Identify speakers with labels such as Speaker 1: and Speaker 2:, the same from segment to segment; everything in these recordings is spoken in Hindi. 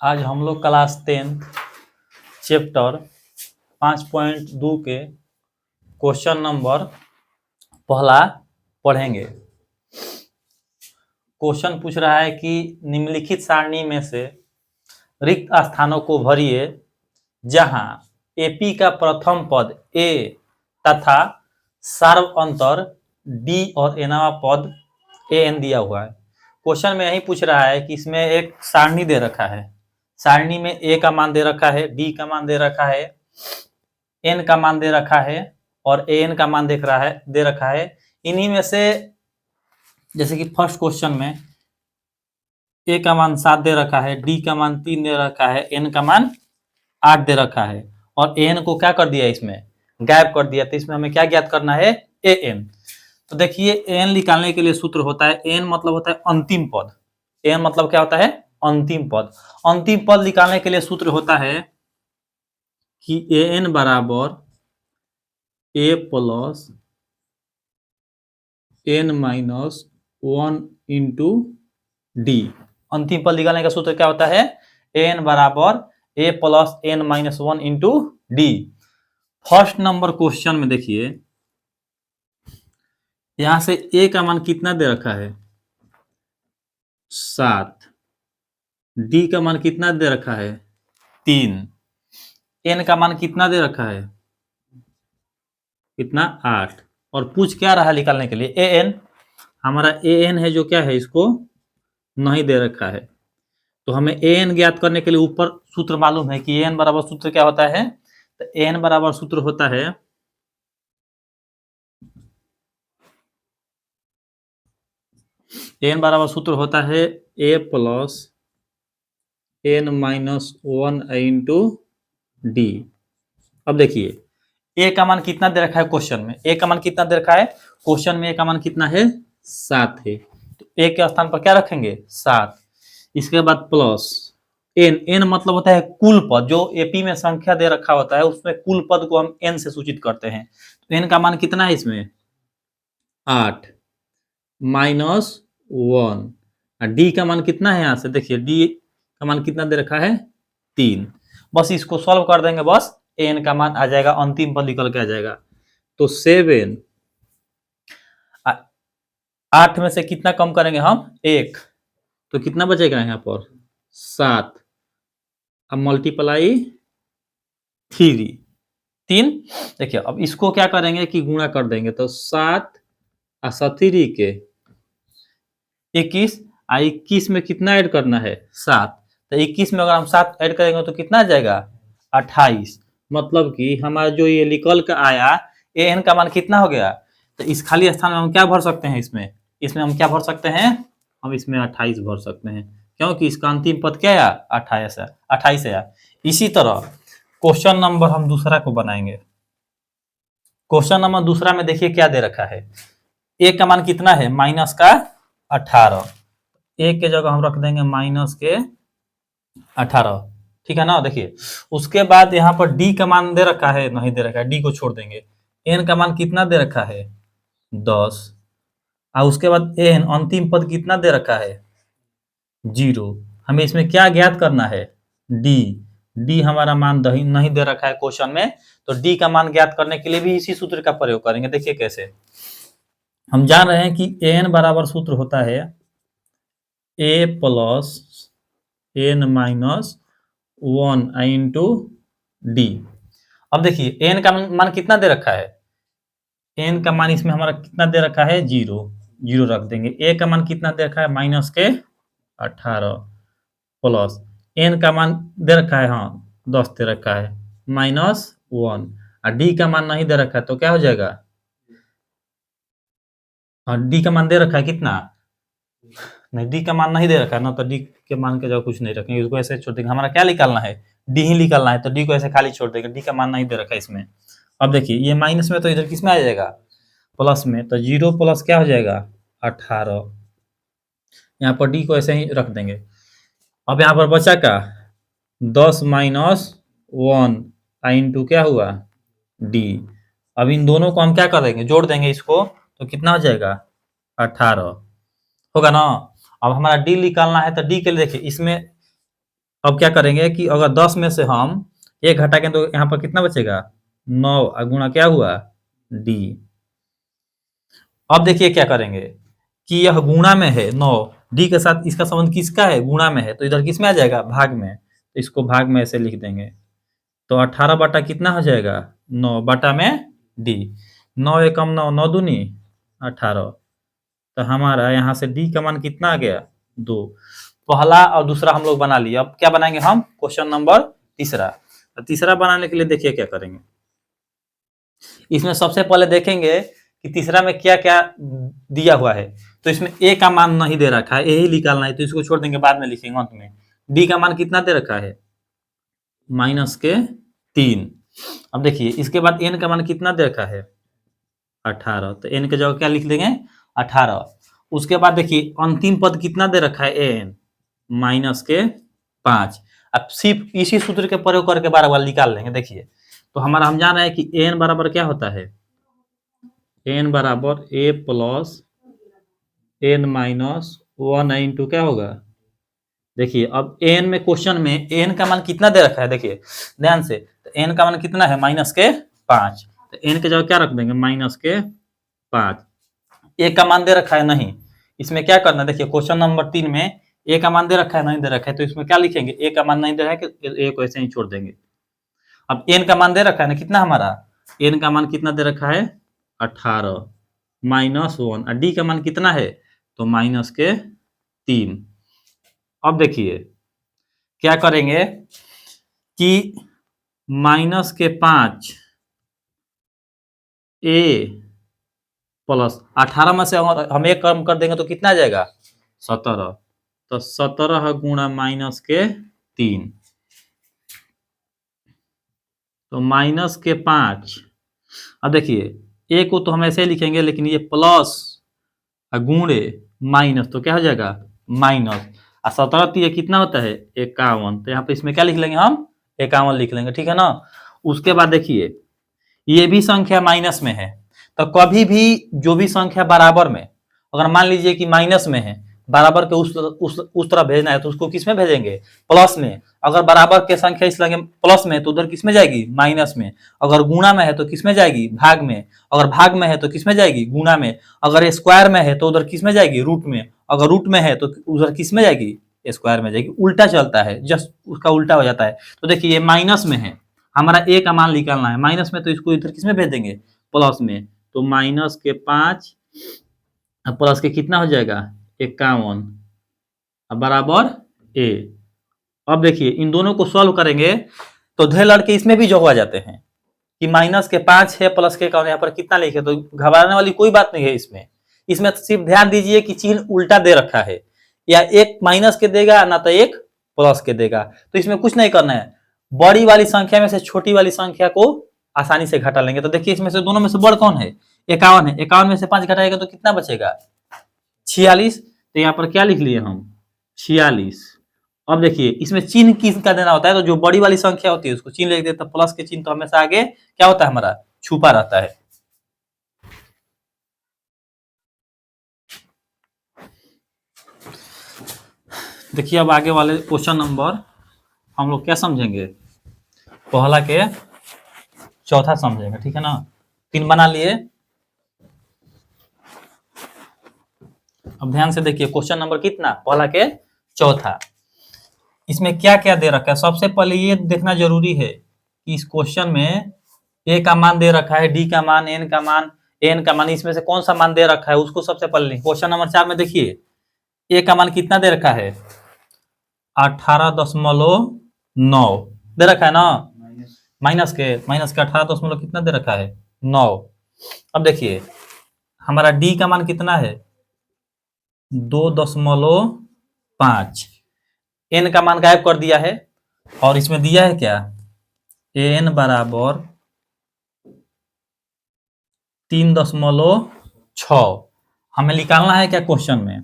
Speaker 1: आज हम लोग क्लास 10 चैप्टर 5.2 के क्वेश्चन नंबर पहला पढ़ेंगे। क्वेश्चन पूछ रहा है कि निम्नलिखित सारणी में से रिक्त स्थानों को भरिए जहां एपी का प्रथम पद ए तथा सार्व अंतर डी और एनवा पद एन दिया हुआ है। क्वेश्चन में यही पूछ रहा है कि इसमें एक सारणी दे रखा है, सारणी में ए का मान दे रखा है, डी का मान दे रखा है, एन का मान दे रखा है और एन का मान दे रखा है। इन्हीं में से जैसे कि फर्स्ट क्वेश्चन में ए का मान 7 दे रखा है, डी का मान 3 दे रखा है, एन का मान 8 दे रखा है और एन को क्या कर दिया, इसमें गायब कर दिया। तो इसमें हमें क्या ज्ञात करना है, ए एन। तो देखिए एन निकालने के लिए सूत्र होता है, एन मतलब होता है अंतिम पद। एन मतलब क्या होता है, अंतिम पद। अंतिम पद निकालने के लिए सूत्र होता है कि ए एन बराबर a plus n minus 1 into d. अंतिम पद निकालने का सूत्र क्या होता है, एन बराबर a plus n minus 1 into d. First number question में देखिए यहां से ए का मान कितना दे रखा है, 7। डी का मान कितना दे रखा है, 3। एन का मान कितना दे रखा है, कितना, 8। और पूछ क्या रहा निकालने के लिए, ए एन। हमारा ए एन है जो क्या है, इसको नहीं दे रखा है। तो हमें ए एन ज्ञात करने के लिए ऊपर सूत्र मालूम है कि ए एन बराबर सूत्र क्या होता है। तो ए एन बराबर सूत्र होता है एन बराबर सूत्र होता है a plus n minus 1 into d. अब देखिए ए का मान कितना दे रखा है क्वेश्चन में, ए का मान कितना दे रखा है क्वेश्चन में, ए का मान कितना है, 7 है। तो ए के स्थान पर क्या रखेंगे, 7। इसके बाद प्लस एन, एन मतलब होता है कुल पद। जो एपी में संख्या दे रखा होता है उसमें कुल पद को हम एन से सूचित करते हैं। तो एन का मान कितना है इसमें, 8 माइनस 1। डी का मान कितना है, यहां से देखिए डी का मान कितना दे रखा है, 3। बस इसको सॉल्व कर देंगे, बस एन का मान आ जाएगा, अंतिम पद निकल के आ जाएगा। तो 7, 8 में से कितना कम करेंगे हम, 1। तो कितना बचेगा यहाँ पर, 7। अब मल्टीप्लाई 3। देखिए अब इसको क्या करेंगे कि गुणा कर देंगे। तो 7 और 7 के 21, 21 में कितना ऐड करना है, 7। तो 21 में अगर हम 7 ऐड करेंगे तो कितना आ जाएगा, 28। मतलब कि हमारा जो ये निकल का आया ए एन का मान कितना हो गया। तो इस खाली स्थान में हम क्या भर सकते हैं, इसमें हम क्या भर सकते हैं, हम इसमें 28 भर सकते हैं, क्योंकि इसका अंतिम पद क्या है, 28 है। इसी तरह क्वेश्चन नंबर हम दूसरा को बनाएंगे। क्वेश्चन नंबर दूसरा में देखिए क्या दे रखा है, ए का मान कितना है, माइनस का 18। ए के जगह हम रख देंगे माइनस के 18, ठीक है ना। देखिए उसके बाद यहाँ पर डी का मान दे रखा है, नहीं दे रखा है, डी को छोड़ देंगे। एन का मान कितना दे रखा है, 10। और उसके बाद एन अंतिम पद कितना दे रखा है, 0। हमें इसमें क्या ज्ञात करना है, डी। डी हमारा मान नहीं दे रखा है क्वेश्चन में, तो डी का मान ज्ञात करने के लिए भी इसी सूत्र का प्रयोग करेंगे। देखिए कैसे, हम जान रहे हैं कि एन बराबर सूत्र होता है a plus n minus 1 into d. अब देखिए एन का मान कितना दे रखा है, एन का मान इसमें हमारा कितना दे रखा है, 0 रख देंगे। ए का मान कितना दे रखा है, माइनस के 18 प्लस एन का मान दे रखा है, हाँ 10 दे रखा है, माइनस 1। और डी का मान नहीं दे रखा है तो क्या हो जाएगा, डी का मान दे रखा है कितना, नहीं डी का मान नहीं दे रखा है ना, तो डी के मान के जगह कुछ नहीं रखेंगे, इसको ऐसे छोड़ देंगे। हमारा क्या निकालना है, डी ही निकालना है, तो डी को ऐसे खाली छोड़ देंगे, डी का मान नहीं दे रखा है इसमें। अब देखिए ये माइनस में तो इधर किस में आ जाएगा, प्लस में। तो 0 प्लस क्या हो जाएगा, 18। यहाँ पर डी को ऐसे ही रख देंगे। अब यहाँ पर बचा का 10 माइनस 1 इंटू क्या हुआ, डी। अब इन दोनों को हम क्या कर देंगे, जोड़ देंगे इसको, तो कितना हो जाएगा, 18 होगा ना। अब हमारा डी निकालना है, तो डी के लिए देखिए इसमें अब क्या करेंगे कि अगर 10 में से हम एक घटाएंगे तो यहाँ पर कितना बचेगा 9 और गुणा क्या हुआ डी। अब देखिए क्या करेंगे कि यह गुणा में है 9, डी के साथ इसका संबंध किसका है गुणा में है, तो इधर किस में आ जाएगा भाग में, तो इसको भाग में ऐसे लिख देंगे। तो 18 बटा कितना हो जाएगा 9 बटा में डी, 9 एकम 9, 9 दूनी 18। तो हमारा यहाँ से डी का मान कितना आ गया 2। पहला और दूसरा हम लोग बना लिए। अब क्या बनाएंगे हम क्वेश्चन नंबर तीसरा। तो तीसरा बनाने के लिए देखिए क्या करेंगे। इसमें सबसे पहले देखेंगे कि तीसरा में क्या क्या दिया हुआ है। तो इसमें ए का मान नहीं दे रखा है, यही निकालना है, तो इसको छोड़ देंगे, बाद में लिखेंगे अंत में। डी का मान कितना दे रखा है -3। अब देखिए इसके बाद एन का मान कितना दे रखा है 18, तो एन के जगह क्या लिख देंगे 18। उसके बाद देखिए अंतिम पद कितना दे रखा है एन -5। अब सिर्फ इसी सूत्र के प्रयोग करके बार बार निकाल लेंगे। देखिए तो हमारा हम जान रहे हैं कि एन बराबर क्या होता है, एन बराबर a plus n minus 1 into क्या होगा। देखिए अब एन में क्वेश्चन में एन का मान कितना दे रखा है, देखिए ध्यान से, तो एन का मान कितना है -5, तो एन के जगह क्या रख देंगे -5। ए का मान दे रखा है नहीं, इसमें क्या करना है, देखिए क्वेश्चन नंबर 3 में ए का मान दे रखा है नहीं दे रखा है, तो इसमें क्या लिखेंगे ए का मान नहीं दे रहा है कि ए को ऐसे ही छोड़ देंगे। अब एन का मान दे रखा है ना कितना, हमारा एन का मान कितना दे रखा है 18 -1, और डी का मान कितना है तो -3। अब देखिए क्या करेंगे कि -5 ए प्लस 18 में से अगर हम एक कम कर देंगे तो कितना आ जाएगा 17, तो 17 गुणा -3, तो -5। अब देखिए ए को तो हम ऐसे ही लिखेंगे, लेकिन ये प्लस गुणे माइनस तो क्या हो जाएगा माइनस, और 17 ये कितना होता है 51, तो यहाँ पे इसमें क्या लिख लेंगे हम 51 लिख लेंगे, ठीक है ना। उसके बाद देखिए ये भी संख्या माइनस में है, तो कभी भी जो भी संख्या बराबर में, अगर मान लीजिए कि माइनस में है, बराबर के उस तरफ भेजना है तो उसको किस में भेजेंगे प्लस में। अगर बराबर के संख्या इस लगे प्लस में तो उधर किस में जाएगी माइनस में। अगर गुणा में है तो किस में जाएगी भाग में। अगर भाग में है तो किस में जाएगी गुणा में। अगर स्क्वायर में है तो उधर किस में जाएगी रूट में। अगर रूट में है तो उधर किस में जाएगी स्क्वायर में जाएगी। उल्टा चलता है, जस्ट उसका उल्टा हो जाता है। तो देखिए ये माइनस में है, हमारा ए का मान निकालना है, माइनस में तो इसको इधर किस में भेज देंगे प्लस में। तो -5 प्लस के कितना हो जाएगा 51 बराबर ए। अब देखिए इन दोनों को सॉल्व करेंगे तो धे लड़के इसमें भी जो आ जाते हैं कि -5 है प्लस के यहाँ पर कितना लिखे, तो घबराने वाली कोई बात नहीं है इसमें। इसमें तो सिर्फ ध्यान दीजिए कि चिन्ह उल्टा दे रखा है, या एक माइनस के देगा ना तो एक प्लस के देगा। तो इसमें कुछ नहीं करना है, बड़ी वाली संख्या में से छोटी वाली संख्या को आसानी से घटा लेंगे। तो देखिए इसमें से दोनों में से बड़ कौन है 51 है, 51 में से 5 घटाएगा तो कितना बचेगा 46। तो यहाँ पर क्या लिख लिए हम 46। अब देखिए इसमें चिन्ह किसका देना होता है, तो जो बड़ी वाली संख्या होती है उसको चिन्ह लिख देते, प्लस के चिन्ह तो हमेशा आगे क्या होता है हमारा छुपा रहता है। देखिए अब आगे वाले क्वेश्चन नंबर हम लोग क्या समझेंगे, पहला के चौथा समझेंगे, ठीक है ना। 3 बना लिए। अब ध्यान से देखिए क्वेश्चन नंबर कितना, पहला के चौथा। इसमें क्या क्या दे रखा है, सबसे पहले ये देखना जरूरी है कि इस क्वेश्चन में ए का मान दे रखा है, डी का मान, एन का मान, एन का मान, इसमें से कौन सा मान दे रखा है उसको सबसे पहले। क्वेश्चन नंबर 4 में देखिए ए का मान कितना दे रखा है 18.9 दे रखा है ना, माइनस के 18 कितना दे रखा है 9। अब देखिए हमारा डी का मान कितना है 2.5, एन का मान गायब कर दिया है, और इसमें दिया है क्या एन बराबर 3.6 हमें निकालना है क्या क्वेश्चन में।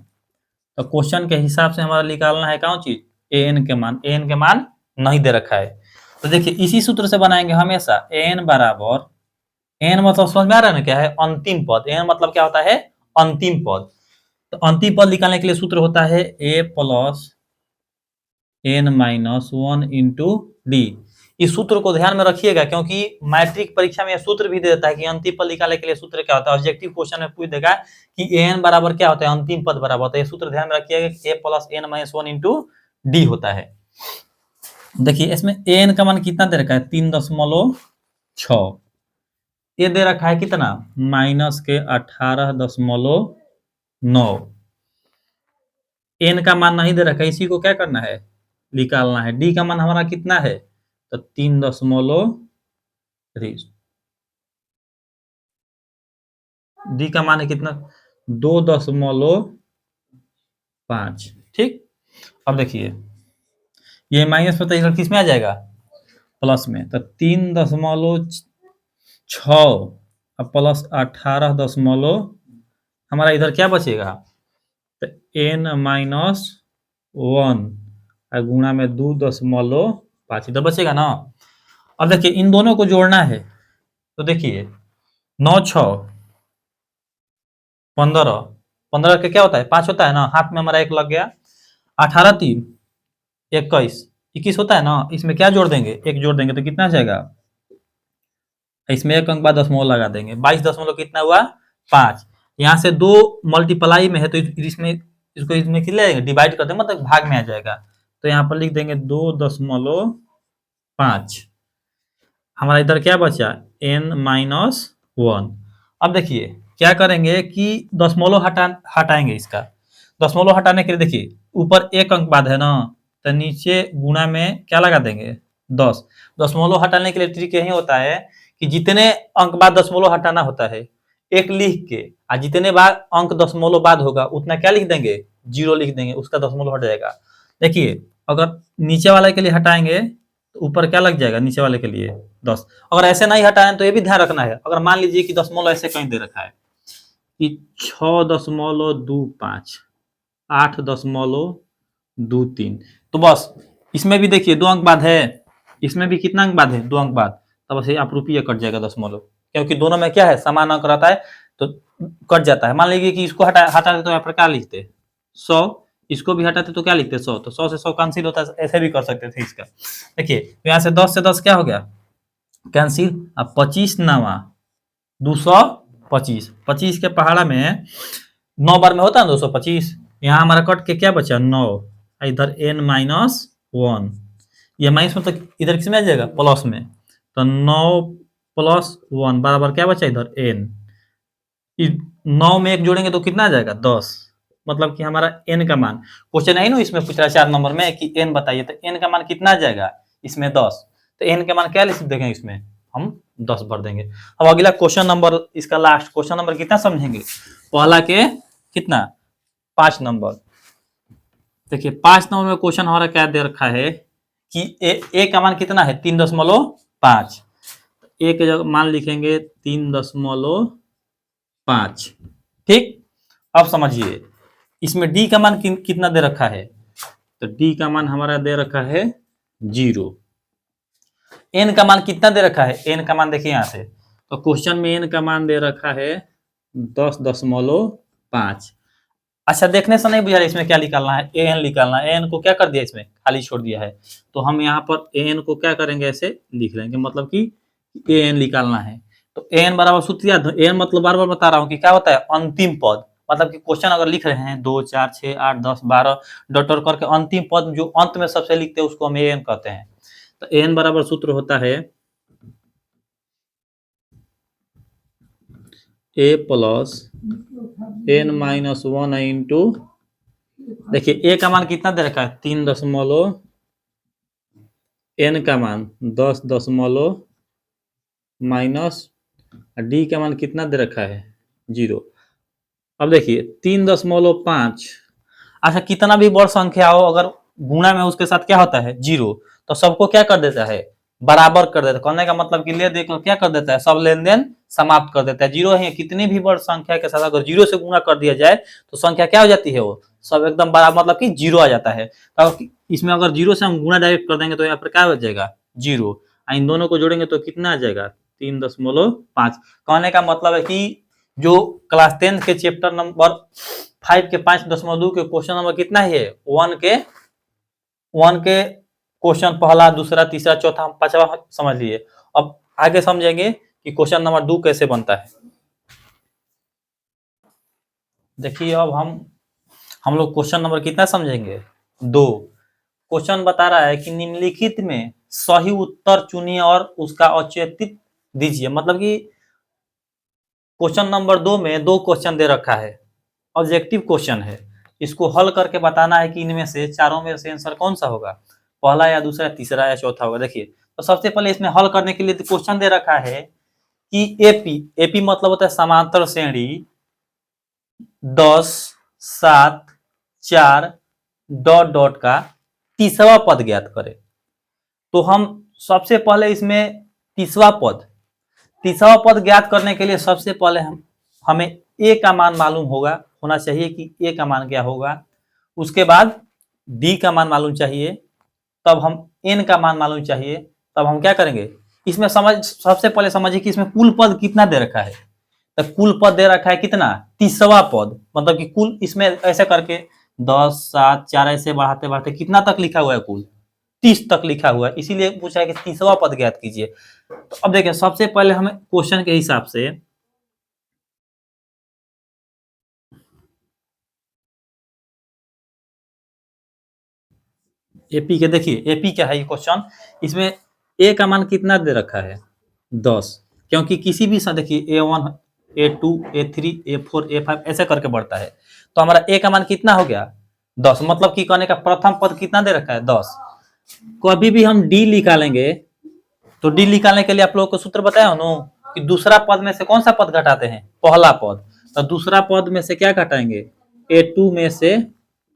Speaker 1: तो क्वेश्चन के हिसाब से हमारा निकालना है कौन चीज एन के मान, एन के मान नहीं दे रखा है। तो देखिए इसी सूत्र से बनाएंगे हमेशा, एन बराबर, एन मतलब समझ में आ रहा है ना क्या है अंतिम पद, एन मतलब क्या होता है अंतिम पद। तो अंतिम पद निकालने के लिए सूत्र होता है a plus n minus 1 into d. इस सूत्र को ध्यान में रखिएगा, क्योंकि मैट्रिक परीक्षा में यह सूत्र भी दे देता है कि अंतिम पद निकालने के लिए सूत्र क्या होता है। ऑब्जेक्टिव क्वेश्चन में पूछ देगा कि an बराबर क्या होता है, अंतिम पद बराबर होता है। ये सूत्र ध्यान में रखिएगा कि a plus n minus 1 into D होता है। देखिए इसमें an का मान कितना दे रखा है, 3.6। ये दे रखा है कितना, माइनस के 18.9। n का मान नहीं दे रखा है, इसी को क्या करना है, निकालना है। d का मान हमारा कितना है, तो 3.3। डी का मान है कितना, 2.5। ठीक, अब देखिए ये माइनस में तो किस में आ जाएगा, प्लस में। तो 3.6 और प्लस 18 हमारा इधर क्या बचेगा, तो n माइनस 1 और गुणा में 2.5 इधर बचेगा ना। अब देखिए इन दोनों को जोड़ना है, तो देखिए 9 6 15, 15 के क्या होता है, 5 होता है ना, हाथ में हमारा 1 लग गया। 18 3 21, 21 होता है ना, इसमें क्या जोड़ देंगे, 1 जोड़ देंगे तो कितना आ जाएगा, इसमें 1 अंक बाद दशमलव लगा देंगे। 22 दशमलव कितना हुआ, 5। यहाँ से 2 मल्टीप्लाई में है तो इसमें इसको इसमें कितना डिवाइड कर देंगे, मतलब भाग में आ जाएगा। तो यहाँ पर लिख देंगे 2.5। हमारा इधर क्या बचा, n माइनस 1। अब देखिए क्या करेंगे कि दशमलव हटाएंगे इसका। दशमलव हटाने के लिए देखिए ऊपर 1 अंक बाद है ना, तो नीचे गुणा में क्या लगा देंगे, 10। दशमलव हटाने के लिए ट्रिक यही होता है कि जितने अंक बाद दशमलव हटाना होता है, 1 लिख के, और जितने बार अंक दशमलव बाद होगा उतना क्या लिख देंगे, 0 लिख देंगे, उसका दशमलव हट जाएगा। देखिए अगर नीचे वाले के लिए हटाएंगे तो ऊपर क्या लग जाएगा, नीचे वाले के लिए 10। अगर ऐसे नहीं हटाएं तो ये भी ध्यान रखना है, अगर मान लीजिए कि दशमलव ऐसे कहीं दे रखा है कि 6.25, 8.23, तो बस इसमें भी देखिए 2 अंक बाद है, इसमें भी कितना अंक बाद है, 2 अंक बाद, तब से आप रुपये कट जाएगा दशमलव, क्योंकि दोनों में क्या है, समान अंक रहता है तो कट जाता है। मान लीजिए कि इसको हटाते तो यहाँ पर क्या लिखते 100, इसको भी हटाते तो क्या लिखते 100, तो 100 से 100 कैंसिल होता है, ऐसे भी कर सकते थे इसका। देखिए तो यहाँ से 10 से 10 क्या हो गया, कैंसिल। अब 25 नवा 225, 25 के पहाड़ा में 9 बार में होता है 225, यहाँ हमारा कट के क्या बचा 9, इधर n माइनस 1, ये माइनस में तो इधर किस में आ जाएगा, प्लस में। तो 9 प्लस 1 बराबर क्या बचा, इधर n। 9 में 1 जोड़ेंगे तो कितना आ जाएगा, 10। मतलब कि हमारा n का मान, क्वेश्चन है ना इसमें पूछ रहा है 4 नंबर में कि n बताइए, तो n का मान कितना आ जाएगा, इसमें 10। तो n का मान क्या लिख देंगे, इसमें हम 10 भर देंगे। अब अगला क्वेश्चन नंबर, इसका लास्ट क्वेश्चन नंबर कितना समझेंगे, पहला के कितना 5 नंबर। देखिए 5 नंबर में क्वेश्चन हमारा क्या दे रखा है कि a का मान कितना है, 3.5। a के जगह मान लिखेंगे 3.5। ठीक, अब समझिए इसमें d का मान कितना दे रखा है, तो d का मान हमारा दे रखा है 0। n का मान कितना दे रखा है, n का मान देखिए यहाँ से, तो क्वेश्चन में n का मान दे रखा है 10.5। अच्छा देखने से नहीं बुझा रहा इसमें क्या निकालना है, an निकालना है। an को क्या कर दिया, इसमें खाली छोड़ दिया है, तो हम यहाँ पर an को क्या करेंगे, ऐसे लिख लेंगे, मतलब कि an निकालना है। तो an बराबर सूत्र याद, an मतलब बार बार बता रहा हूँ कि क्या होता है, अंतिम पद। मतलब कि क्वेश्चन अगर लिख रहे हैं 2 4 6 8 10 12 डॉट डॉट करके अंतिम पद जो अंत में सबसे लिखते हैं उसको हम an कहते हैं। तो an बराबर सूत्र होता है a plus n minus 1 into, देखिए a का मान कितना दे रखा है 3 दशमलव, n का मान 10 दशमलव माइनस, d का मान कितना दे रखा है 0। अब देखिए 3.5, अच्छा कितना भी बड़ संख्या हो अगर गुणा में उसके साथ क्या होता है 0, तो सबको क्या कर देता है, बराबर कर देता है। कहने का मतलब कि ले देकर क्या कर देता है, सब लेन देन समाप्त कर देता है। 0 है, कितनी भी बड़ संख्या के साथ अगर 0 से गुणा कर दिया जाए तो संख्या क्या हो जाती है, वो सब एकदम बराबर, मतलब कि 0 आ जाता है। तो इसमें अगर 0 से हम गुणा डायरेक्ट कर देंगे तो यहाँ पर क्या हो जाएगा 0, इन दोनों को जोड़ेंगे तो कितना आ जाएगा 3.5। कहने का मतलब है कि जो क्लास 10 के चैप्टर नंबर 5 के 5.2 के क्वेश्चन नंबर कितना है 1 के वन के क्वेश्चन पहला, दूसरा, तीसरा, चौथा, पांचवा समझ लिए। अब आगे समझेंगे कि क्वेश्चन नंबर 2 कैसे बनता है। देखिए अब हम लोग क्वेश्चन नंबर कितना समझेंगे, 2। क्वेश्चन बता रहा है कि निम्नलिखित में सही उत्तर चुनिए और उसका औचित्य दीजिए। मतलब कि क्वेश्चन नंबर 2 में 2 क्वेश्चन दे रखा है, ऑब्जेक्टिव क्वेश्चन है। इसको हल करके बताना है कि इनमें से चारों में से आंसर कौन सा होगा, पहला या दूसरा, तीसरा या चौथा होगा। देखिए तो सबसे पहले इसमें हल करने के लिए क्वेश्चन दे रखा है कि एपी मतलब होता है समांतर श्रेणी 10, 7, 4 डॉट डॉट का तीसरा पद ज्ञात करें। तो हम सबसे पहले इसमें तीसरा पद ज्ञात करने के लिए सबसे पहले हमें ए का मान मालूम होना चाहिए कि ए का मान क्या होगा। उसके बाद डी का मान मालूम चाहिए, तब हम एन का मान मालूम चाहिए, तब हम क्या करेंगे इसमें सबसे पहले समझिए कि इसमें कुल पद कितना दे रखा है। तो कुल पद दे रखा है कितना, तीसरा पद, मतलब कि कुल इसमें ऐसे करके 10, 7, 4 ऐसे बढ़ाते बढ़ाते कितना तक लिखा हुआ है, कुल 30 तक लिखा हुआ है। इसीलिए पूछा है कि तीसरा पद ज्ञात कीजिए। तो अब देखिए सबसे पहले हमें क्वेश्चन के हिसाब से एपी के, देखिए एपी क्या है ये क्वेश्चन, इसमें ए का मान कितना दे रखा है 10, क्योंकि किसी भी देखिए A1, A2, A3, A4, A5 ऐसे करके बढ़ता है। तो हमारा ए का मान कितना हो गया 10, मतलब कि कहने का प्रथम पद कितना दे रखा है 10। कभी भी हम डी निकालेंगे तो डी निकालने के लिए आप लोगों को सूत्र बताया हो कि दूसरा पद में से कौन सा पद घटाते हैं, पहला पद। तो दूसरा पद में से क्या घटाएंगे, A2 में से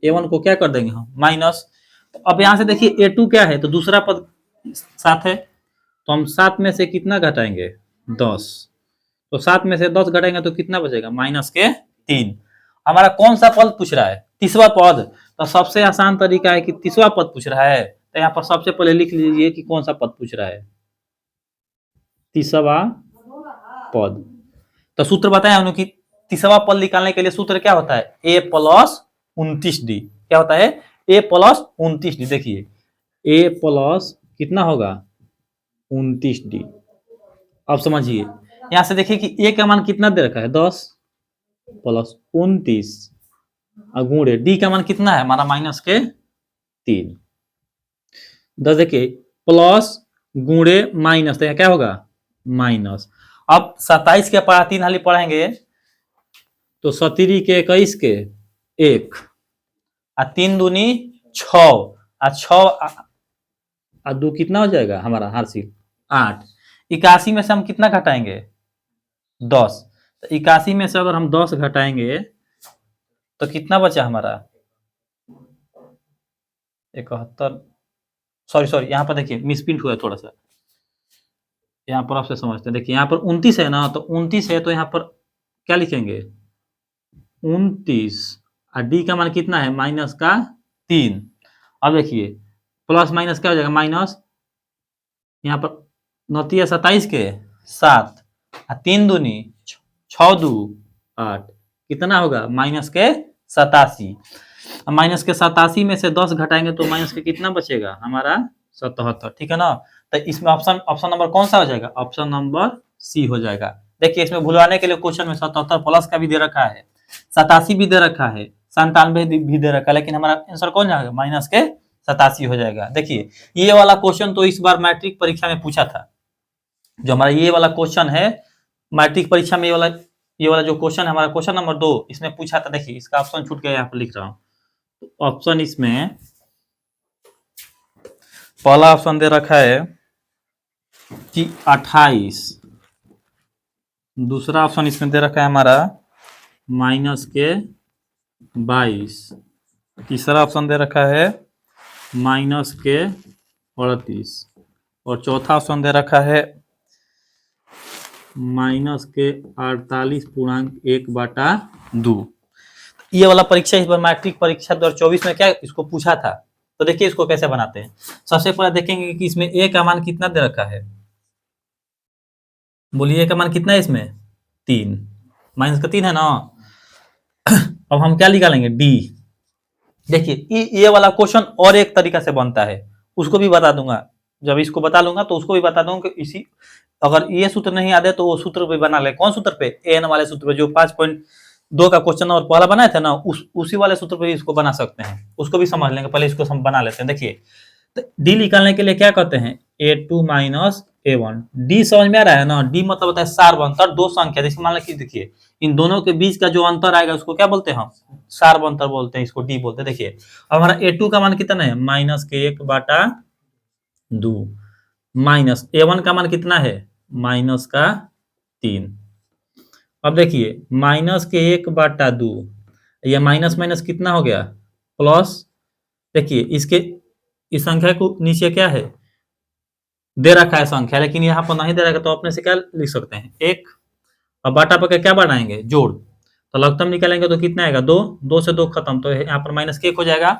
Speaker 1: A1 को क्या कर देंगे हम माइनस। तो अब यहां से देखिए A2 क्या है, तो दूसरा पद 7 है, तो हम 7 में से कितना घटाएंगे 10। तो 7 में से 10 घटाएंगे तो कितना बचेगा -3। हमारा कौन सा पद पूछ रहा है, तीसरा पद। तो सबसे आसान तरीका है कि तीसरा पद पूछ रहा है, तो यहाँ पर सबसे पहले लिख लीजिए कि कौन सा पद पूछ रहा है, तीसरा पद। तो सूत्र बताया उन्होंने कि तीसरा पद निकालने के लिए सूत्र क्या होता है, A+29D। क्या होता है, A+29D। देखिए A+ कितना होगा 29D। अब समझिए यहां से देखिए कि ए का मान कितना दे रखा है 10 + 29 गुणे डी का मान कितना है हमारा -3। 10 देखिए प्लस गुणे माइनस, तो क्या होगा माइनस। अब 27 के पारा 3 हाली पढ़ेंगे तो 17 के 21 के 1 आ 3 दूनी 6 आ 6 आ 2 कितना हो जाएगा हमारा हासिल 8। 81 में से हम कितना घटाएंगे 10। तो 81 में से अगर हम 10 घटाएंगे तो कितना बचा हमारा 71। सॉरी यहाँ पर देखिए मिसप्रिंट हुआ थोड़ा सा, यहाँ पर आपसे समझते हैं। देखिए यहाँ पर 29 है ना, तो 29 है तो यहाँ पर क्या लिखेंगे 29 और डी का मान कितना है -3। अब देखिए प्लस माइनस क्या हो जाएगा माइनस, यहाँ पर 29 27 के 7 और 3 दूनी 6 2 8 कितना होगा -87। -87 में से 10 घटाएंगे तो माइनस के कितना बचेगा हमारा 77। ठीक है ना। तो इसमें ऑप्शन नंबर कौन सा हो जाएगा, ऑप्शन नंबर सी हो जाएगा। देखिए इसमें भुलवाने के लिए क्वेश्चन में 77 प्लस का भी दे रखा है, 87 भी दे रखा है, 97 भी दे रखा है, लेकिन हमारा आंसर कौन जाएगा -87 हो जाएगा। देखिए ये वाला क्वेश्चन तो इस बार मैट्रिक परीक्षा में पूछा था। जो हमारा ये वाला क्वेश्चन है मैट्रिक परीक्षा में, ये वाला जो क्वेश्चन है हमारा क्वेश्चन नंबर 2 इसमें पूछा था। देखिए इसका ऑप्शन छूट गया, यहाँ पर लिख रहा हूँ। तो ऑप्शन इसमें पहला ऑप्शन दे रखा है कि 28, दूसरा ऑप्शन इसमें दे रखा है हमारा -22, तीसरा ऑप्शन दे रखा है -38 और चौथा ऑप्शन दे रखा है -48.1/2। ये वाला परीक्षा इस बार मैट्रिक परीक्षा 2024 में क्या इसको पूछा था। तो देखिए इसको कैसे बनाते हैं। सबसे पहले देखेंगे कि इसमें ए का मान कितना दे रखा है, बोलिए ए का मान कितना है इसमें 3, -3 है ना। अब हम क्या निकालेंगे डी, देखिए ये वाला क्वेश्चन और एक तरीका से बनता है, उसको भी बता दूंगा। जब इसको बता लूंगा तो उसको भी बता दूंगा कि इसी, अगर ये सूत्र नहीं याद है तो वो सूत्र भी बना ले। कौन सूत्र पे? एन वाले सूत्र पे, जो 5.2 का क्वेश्चन और पहला बनाया था ना, उसी वाले सूत्र पे इसको बना सकते हैं। उसको भी समझ लेंगे, पहले इसको हम बना लेते हैं। देखिए डी निकालने के लिए क्या करते हैं, a2 माइनस a1। डी समझ में आ रहा है ना? डी मतलब होता है सार्व अंतर, दो संख्या, जैसे मान लीजिए देखिए इन दोनों के बीच का जो अंतर आएगा उसको क्या बोलते हैं हम? सार्व अंतर बोलते हैं, इसको डी बोलते हैं। देखिए अब हमारा a2 का मान कितना है? माइनस के 1/2, माइनस a1 का मान कितना है? माइनस का 3। अब देखिए माइनस के 1/2, ये माइनस माइनस कितना हो गया? प्लस। देखिए इसके इस संख्या को नीचे क्या है दे रखा है संख्या, लेकिन यहाँ पर नहीं दे रखा, तो अपने से क्या लिख सकते हैं? 1। अब बाटा पर क्या बढ़ाएंगे? जोड़। तो लघुत्तम निकालेंगे तो कितना आएगा? 2। 2 से 2 खत्म, तो यहाँ पर माइनस के 1 हो जाएगा।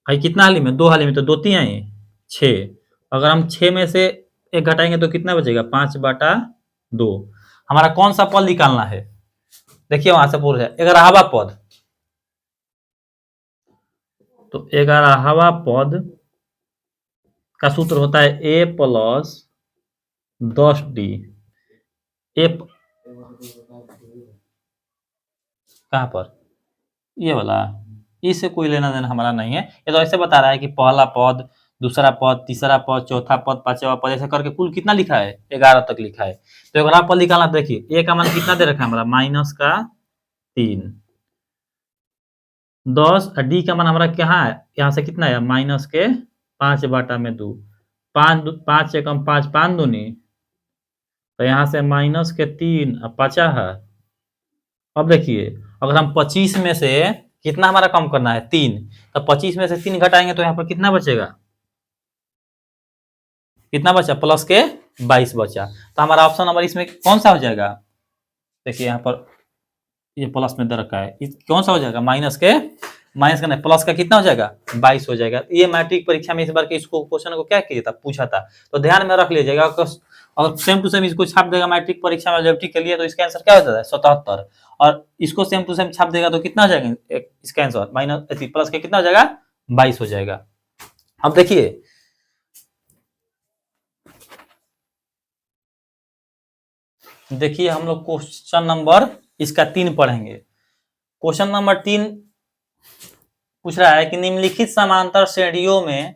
Speaker 1: भाई कितना हाली में? 2 हाली में, तो 2 3 आए 6। अगर हम 6 में से 1 घटाएंगे तो कितना बचेगा? 5/2। हमारा कौन सा पद निकालना है? देखिए वहां से पूछ है 11वां पद। तो 11वां पद का सूत्र होता है a प्लस 10d। ए कहाँ पर? ये वाला, इससे कोई लेना देना हमारा नहीं है। ये तो ऐसे बता रहा है कि पहला पद, दूसरा पद, तीसरा पद, चौथा पद, पांचवा पद, ऐसे करके कुल कितना लिखा है? 11 तक लिखा है। तो 11 पद निकालना। देखिए ए का मान कितना दे रखा है हमारा? माइनस का 3। 10 और डी का मान हमारा क्या है? यहाँ से कितना है? माइनस के 5/2। 5 एकम 5, 5 दूनी, तो यहाँ से माइनस के 3 और 5 है। अब देखिए अगर हम 25 में से कितना हमारा कम करना है? 3, तो 25 में से 3 घटाएंगे तो यहाँ पर कितना बचेगा? कितना बचा? प्लस के 22 बचा। तो हमारा ऑप्शन नंबर इसमें कौन सा हो जाएगा? देखिए यहाँ पर ये प्लस में दे रखा है, कौन सा हो जाएगा? माइनस का नहीं, प्लस का कितना हो जाएगा? 22 हो जाएगा। ये मैट्रिक परीक्षा में इस बार के इसको क्वेश्चन को क्या किया था, पूछा था, तो ध्यान में रख लीजिएगा। और सेम टू सेम इसको छाप देगा मैट्रिक परीक्षा में एलजेब्टी के लिए, तो इसका आंसर क्या हो जाता है? 77। और इसको सेम टू सेम छाप देगा तो कितना हो जाएगा इसका आंसर? माइनस प्लस का कितना हो जाएगा? 22 हो जाएगा। अब देखिए हम लोग क्वेश्चन नंबर इसका 3 पढ़ेंगे। क्वेश्चन नंबर 3 पूछ रहा है कि निम्नलिखित समांतर श्रेणियों में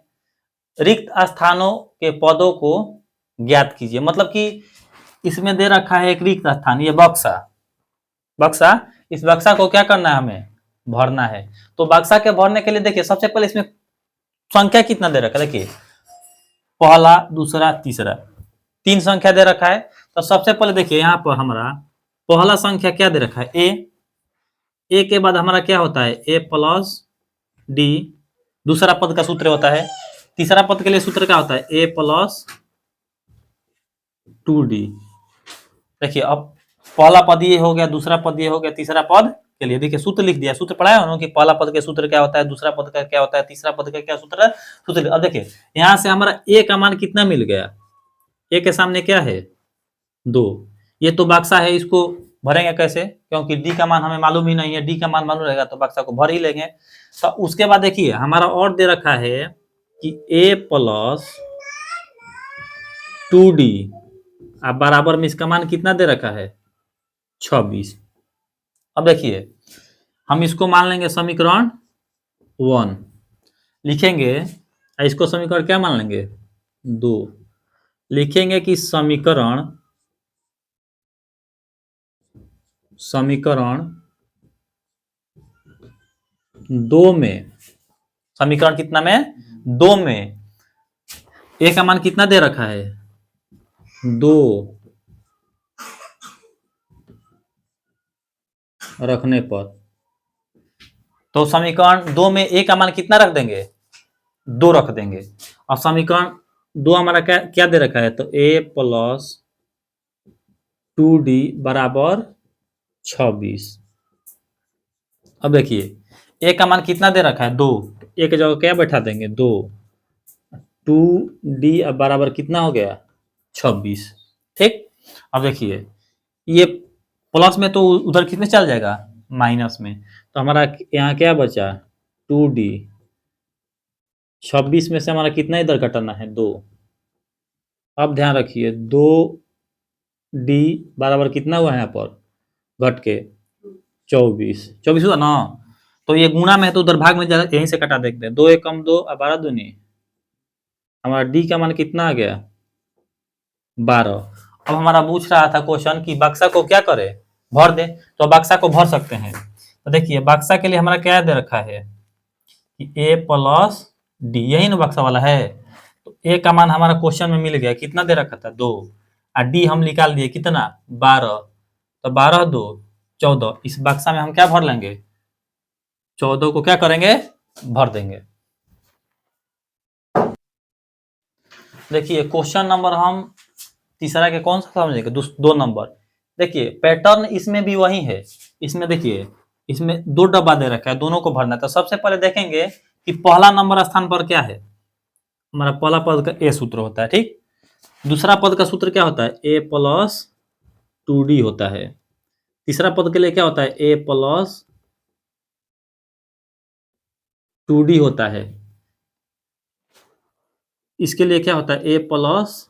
Speaker 1: रिक्त स्थानों के पदों को ज्ञात कीजिए। मतलब कि इसमें दे रखा है एक रिक्त स्थान, ये बक्सा, इस बक्सा को क्या करना है? हमें भरना है। तो बक्सा के भरने के लिए देखिए सबसे पहले इसमें संख्या कितना दे रखा है? देखिए पहला, दूसरा, तीसरा, 3 संख्या दे रखा है। तो सबसे पहले देखिए यहाँ पर हमारा पहला संख्या क्या दे रखा है? ए के बाद हमारा क्या होता है? ए प्लस डी, दूसरा पद का सूत्र होता है। तीसरा पद के लिए सूत्र क्या होता है? A plus 2d। देखिए अब पहला पद ये हो गया, दूसरा पद ये हो गया, तीसरा पद के लिए देखिए सूत्र लिख दिया। सूत्र पढ़ाया उन्होंने कि पहला पद के सूत्र क्या होता है, दूसरा पद का क्या होता है, तीसरा पद का क्या सूत्र है, सूत्र। अब देखिए यहाँ से हमारा ए का मान कितना मिल गया? ए के सामने क्या है? 2। ये तो बक्सा है, इसको भरेंगे कैसे? क्योंकि डी का मान हमें मालूम ही नहीं है। डी का मान मालूम रहेगा तो बक्सा को भर ही लेंगे। तो उसके बाद देखिए हमारा और दे रखा है कि a प्लस 2d, अब बराबर में इसका मान कितना दे रखा है? 26। अब देखिए हम इसको मान लेंगे समीकरण 1 लिखेंगे, इसको समीकरण क्या मान लेंगे? 2 लिखेंगे कि समीकरण 2 में, समीकरण कितना में? 2 में ए का मान कितना दे रखा है? 2 रखने पर, तो समीकरण 2 में ए का मान कितना रख देंगे? 2 रख देंगे। और समीकरण 2 हमारा क्या क्या दे रखा है? तो ए प्लस 2d बराबर 26। अब देखिए ए का मान कितना दे रखा है? 2। ए की जगह क्या बैठा देंगे? 2। 2d अब बराबर कितना हो गया? 26। ठीक। अब देखिए ये प्लस में तो उधर कितने चल जाएगा? माइनस में। तो हमारा यहाँ क्या बचा? 2D। 26 में से हमारा कितना इधर घटाना है? 2। अब ध्यान रखिए 2D बराबर कितना हुआ है यहाँ पर घट के? 24 हुआ ना। तो ये गुणा में है तो उधर भाग में यहीं से कटा देखते हैं। 2 एक कम 2 और 12 दूनी, हमारा डी का मान कितना आ गया? 12। अब हमारा पूछ रहा था क्वेश्चन कि बक्सा को क्या करे? भर दे। तो बक्सा को भर सकते हैं। तो देखिए बक्सा के लिए हमारा क्या दे रखा है कि ए प्लस डी, यही ना बक्सा वाला है। तो ए का मान हमारा क्वेश्चन में मिल गया, कितना दे रखा था? 2। और डी हम निकाल दिए कितना? 12। तो 12 2 14। इस बक्सा में हम क्या भर लेंगे? 14 को क्या करेंगे? भर देंगे। देखिए क्वेश्चन नंबर हम तीसरा के कौन सा समझेंगे? 2 नंबर। देखिए पैटर्न इसमें भी वही है। इसमें देखिए इसमें 2 डब्बा दे रखा है, दोनों को भरना है। तो सबसे पहले देखेंगे कि पहला नंबर स्थान पर क्या है। हमारा पहला पद का ए सूत्र होता है, ठीक। दूसरा पद का सूत्र क्या होता है? ए प्लस 2D होता है। तीसरा पद के लिए क्या होता है? ए प्लस 2D होता है। इसके लिए क्या होता है? ए प्लस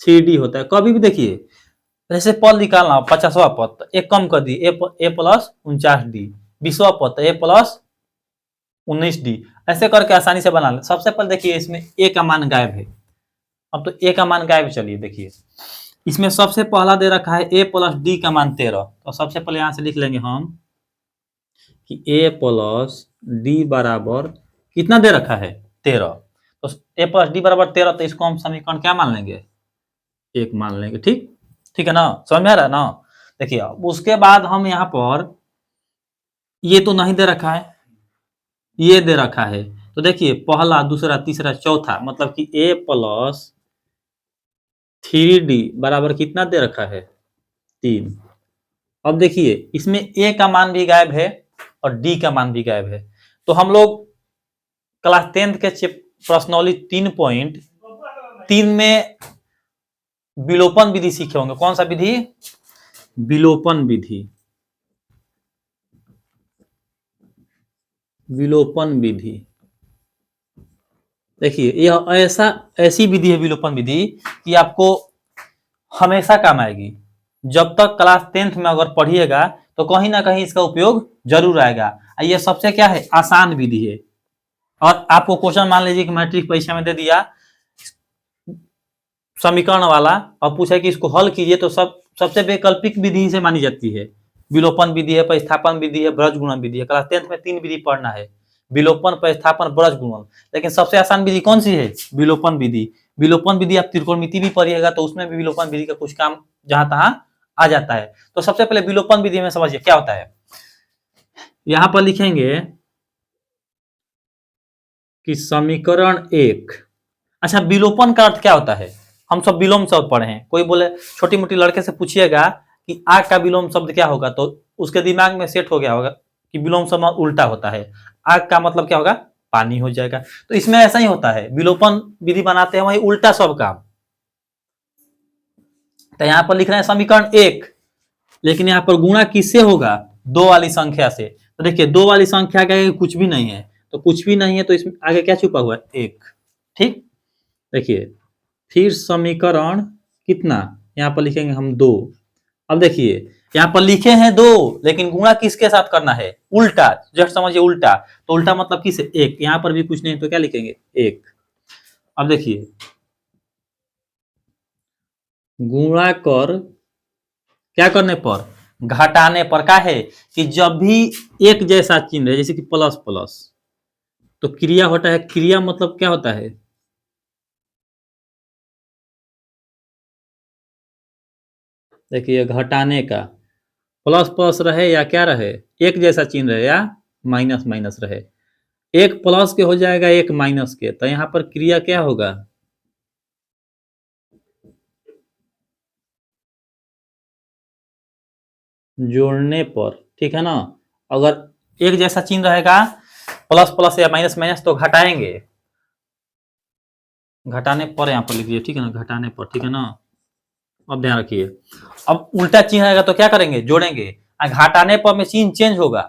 Speaker 1: 3D होता है। कभी भी देखिए जैसे पद निकालना 50वां पद, तो एक कम कर दी, ए प्लस 49D। 20वां पद तो ए प्लस 19D। ऐसे करके आसानी से बना ले। सबसे पहले देखिए इसमें ए का मान गायब है। अब तो ए का मान गायब, चलिए देखिए इसमें सबसे पहला दे रखा है ए प्लस डी का मान 13। तो सबसे पहले यहां से लिख लेंगे हम कि ए प्लस डी बराबर कितना दे रखा है? 13। तो ए प्लस डी बराबर 13, तो इसको हम समीकरण क्या मान लेंगे? 1 मान लेंगे। ठीक, ठीक है ना, समझ में आ रहा है ना। देखिए उसके बाद हम यहाँ पर ये तो नहीं दे रखा है, ये दे रखा है। तो देखिए पहला दूसरा तीसरा चौथा, मतलब कि ए प्लस 3D बराबर कितना दे रखा है? 3। अब देखिए इसमें ए का मान भी गायब है और डी का मान भी गायब है। तो हम लोग क्लास 10th के प्रश्नोली 3.3 में विलोपन विधि सीखे होंगे। कौन सा विधि? विलोपन विधि। विलोपन विधि देखिए यह ऐसी विधि है विलोपन विधि कि आपको हमेशा काम आएगी। जब तक क्लास 10th में अगर पढ़िएगा तो कहीं ना कहीं इसका उपयोग जरूर आएगा। ये सबसे क्या है? आसान विधि है। और आपको क्वेश्चन मान लीजिए कि मैट्रिक परीक्षा में दे दिया समीकरण वाला और पूछा कि इसको हल कीजिए, तो सबसे वैकल्पिक विधि से मानी जाती है। विलोपन विधि है, प्रतिस्थापन विधि है, ब्रज गुणन विधि है। क्लास 10th में 3 विधि पढ़ना है, विलोपन, प्रतिस्थापन, ब्रज गुणन। लेकिन सबसे आसान विधि कौन सी है? विलोपन विधि। विलोपन विधि आप त्रिकोणमिति भी पढ़िएगा तो उसमें भी विलोपन विधि का कुछ काम जहां तहां आ जाता है। तो सबसे पहले विलोपन विधि में समझिए क्या होता है। यहां पर लिखेंगे कि समीकरण 1। अच्छा, विलोपन का अर्थ क्या होता है? हम सब विलोम शब्द पढ़े हैं। कोई बोले, छोटी मोटी लड़के से पूछिएगा कि आग का विलोम शब्द क्या होगा, तो उसके दिमाग में सेट हो गया होगा कि विलोम शब्द उल्टा होता है। आग का मतलब क्या होगा? पानी हो जाएगा। तो इसमें ऐसा ही होता है, विलोपन विधि बनाते हैं वही उल्टा सब काम। तो यहां पर लिख रहे हैं समीकरण 1, लेकिन यहां पर गुणा किससे होगा? 2 वाली संख्या से। तो देखिए 2 वाली संख्या के आगे कुछ भी नहीं है, तो कुछ भी नहीं है तो इसमें आगे क्या छुपा हुआ है? 1। ठीक, देखिए फिर समीकरण कितना, यहां पर लिखेंगे हम 2। अब देखिए यहां पर लिखे हैं 2, लेकिन गुणा किसके साथ करना है? उल्टा। जस्ट समझिए उल्टा। तो उल्टा मतलब किस? 1। यहां पर भी कुछ नहीं तो क्या लिखेंगे? 1। अब देखिए गुणा कर क्या करने पर? घटाने पर। क्या है कि जब भी एक जैसा चिन्ह है, जैसे कि प्लस प्लस, तो क्रिया होता है। क्रिया मतलब क्या होता है? देखिए घटाने का, प्लस प्लस रहे या क्या रहे, एक जैसा चिन्ह रहे या माइनस माइनस रहे। एक प्लस के हो जाएगा, एक माइनस के, तो यहां पर क्रिया क्या होगा? जोड़ने पर। ठीक है ना। अगर एक जैसा चिन्ह रहेगा, प्लस प्लस या माइनस माइनस, तो घटाएंगे। घटाने पर यहां पर लिखिए, ठीक है ना, घटाने पर। ठीक है ना। अब ध्यान रखिए, अब उल्टा चिन्ह आएगा तो क्या करेंगे? जोड़ेंगे। घटाने पर में चिन्ह चेंज होगा।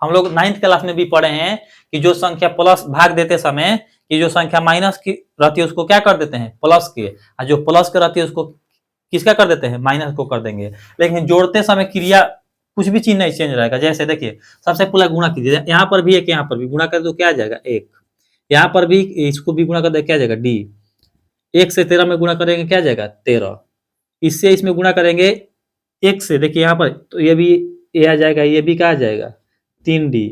Speaker 1: हम लोग 9th क्लास में भी पढ़े हैं कि जो संख्या प्लस भाग देते समय कि जो संख्या माइनस की रहती है उसको क्या कर देते हैं, प्लस के, और जो प्लस के रहती है उसको किसका कर देते हैं, माइनस को कर देंगे। लेकिन जोड़ते समय क्रिया कुछ भी चीज नहीं चेंज रहेगा। जैसे देखिए सबसे पहले गुणा कीजिए, यहाँ पर भी एक, यहाँ पर भी गुणा कर दो क्या आ जाएगा, एक, यहाँ पर भी इसको भी गुणा कर दे क्या आ जाएगा, डी, 1 से 13 में गुणा करेंगे क्या आ जाएगा, 13, इससे इसमें गुणा करेंगे 1 से, देखिए यहाँ पर तो ये भी ए आ जाएगा, ये भी क्या आ जाएगा 3D,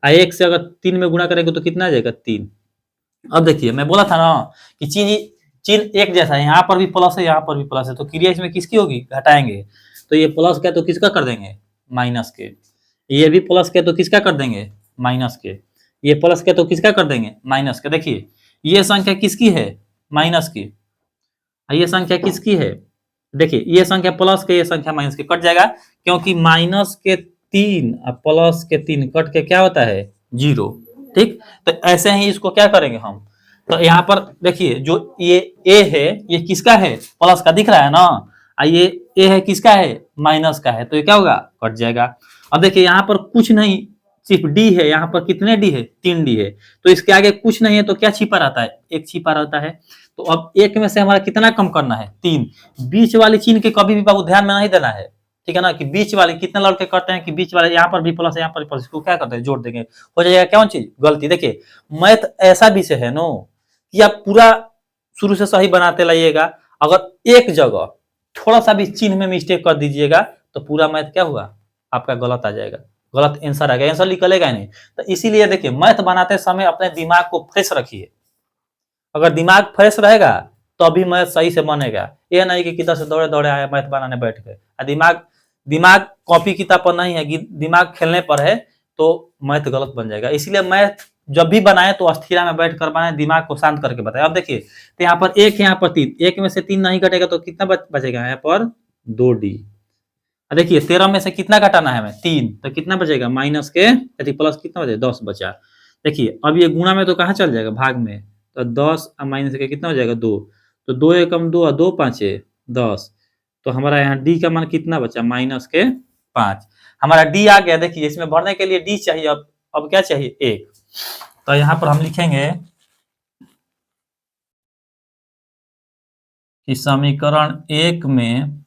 Speaker 1: और 1 से अगर 3 में गुणा करेंगे तो कितना आ जाएगा 3। अब देखिए मैं बोला था ना कि चिन्ह एक जैसा है, यहाँ पर भी प्लस है यहाँ पर भी प्लस है, तो क्रिया इसमें किसकी होगी, घटाएंगे, तो ये प्लस का तो किसका कर देंगे, माइनस के, ये भी प्लस के तो किसका कर देंगे, माइनस के, ये प्लस के तो किसका कर देंगे, माइनस के। देखिए ये संख्या किसकी है, माइनस की, ये संख्या किसकी है, देखिए ये संख्या प्लस के, ये संख्या माइनस के, कट जाएगा क्योंकि माइनस के 3 और प्लस के 3 कट के क्या होता है, 0। ठीक, तो ऐसे ही इसको क्या करेंगे हम, तो यहाँ पर देखिए जो ये ए है ये किसका है, प्लस का दिख रहा है ना, ये ए है किसका है, माइनस का है, तो ये क्या होगा, कट जाएगा। अब देखिए यहाँ पर कुछ नहीं, सिर्फ डी है, यहाँ पर कितने डी है, 3D है, तो इसके आगे कुछ नहीं है तो क्या छिपा रहता है, एक छिपा रहता है। तो अब एक में से हमारा कितना कम करना है, 3, बीच वाली चिन्ह के कभी भी बाबू ध्यान में नहीं देना है, ठीक है ना, कि बीच वाले कितने लड़के करते हैं कि बीच वाले यहाँ पर भी प्लस है यहाँ पर भी प्लस, इसको क्या करते हैं, जोड़ देंगे, हो जाएगा कौन चीज, गलती। देखिए मैथ ऐसा विषय है नो कि आप पूरा शुरू से सही बनाते लाइएगा, अगर एक जगह थोड़ा सा भी चिन्ह में मिस्टेक कर दीजिएगा तो पूरा मैथ क्या हुआ, आपका गलत आ जाएगा, गलत आंसर आ गया, आंसर निकलेगा नहीं। तो इसीलिए देखिए मैथ बनाते समय अपने दिमाग को फ्रेश रखिए, अगर दिमाग फ्रेश रहेगा तो अभी मैथ सही से बनेगा, ये नहीं कि किधर से दौड़े दौड़े आए मैथ बनाने बैठ गए, दिमाग दिमाग कॉपी किताब पर नहीं है, दिमाग खेलने पर है, तो मैथ गलत बन जाएगा। इसीलिए मैथ जब भी बनाए तो अस्थिरा में बैठ कर बनाए, दिमाग को शांत करके बताए। अब देखिए तो यहाँ पर 1 यहाँ पर 3, 1 में से 3 नहीं कटेगा तो कितना बचेगा, यहाँ पर 2D। देखिए 13 में से कितना घटाना है हमें, 3, तो कितना बचेगा, माइनस के प्लस कितना बचेगा, 10 बचा। देखिए अब ये गुणा में तो कहाँ चल जाएगा, भाग में, तो 10 और माइनस के कितना हो जाएगा, 2, तो 2 एकम 2 और 2 पाँचे 10, तो हमारा यहाँ डी का मान कितना बचा, माइनस के 5, हमारा डी आ गया। देखिए इसमें भरने के लिए डी चाहिए, अब क्या चाहिए, 1, तो यहाँ पर हम लिखेंगे कि समीकरण 1 में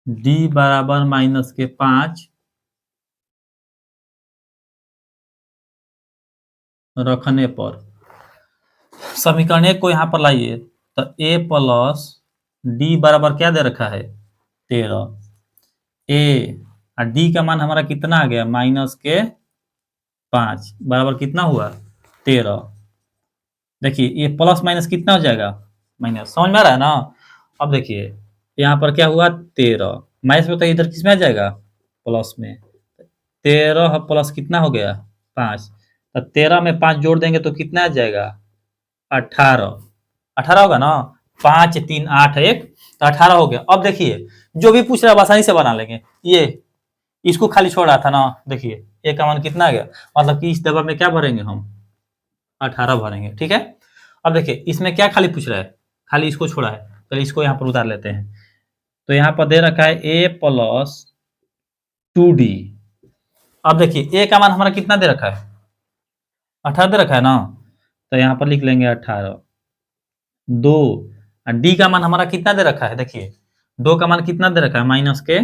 Speaker 1: डी बराबर माइनस के 5 रखने पर, समीकरण 1 को यहाँ पर लाइए, तो a प्लस डी बराबर क्या दे रखा है, 13, ए और डी का मान हमारा कितना आ गया, माइनस के 5 बराबर कितना हुआ, 13। देखिए ये प्लस माइनस कितना हो जाएगा, माइनस, समझ में आ रहा है ना। अब देखिए यहाँ पर क्या हुआ, 13 माइनस में, तो इधर किस में आ जाएगा, प्लस में, 13 प्लस कितना हो गया, 5, तो 13 में 5 जोड़ देंगे तो कितना आ जाएगा, 18, 18 होगा ना, 5 3 8 1, तो 18 हो गया। अब देखिए जो भी पूछ रहा है आसानी से बना लेंगे, ये इसको खाली छोड़ रहा था ना, देखिए ए का मान कितना आ गया, मतलब कि इस दबा में क्या भरेंगे हम, 18 भरेंगे, ठीक है। अब देखिए इसमें क्या खाली पूछ रहा है, खाली इसको छोड़ा है, चलिए इसको यहाँ पर उतार लेते हैं। तो यहाँ पर दे रखा है a प्लस 2D। अब देखिए a का मान हमारा कितना दे रखा है, 18 दे रखा है ना, तो यहाँ पर लिख लेंगे 18, 2, और डी का मान हमारा कितना दे रखा है, देखिए 2 का मान कितना दे रखा है, माइनस के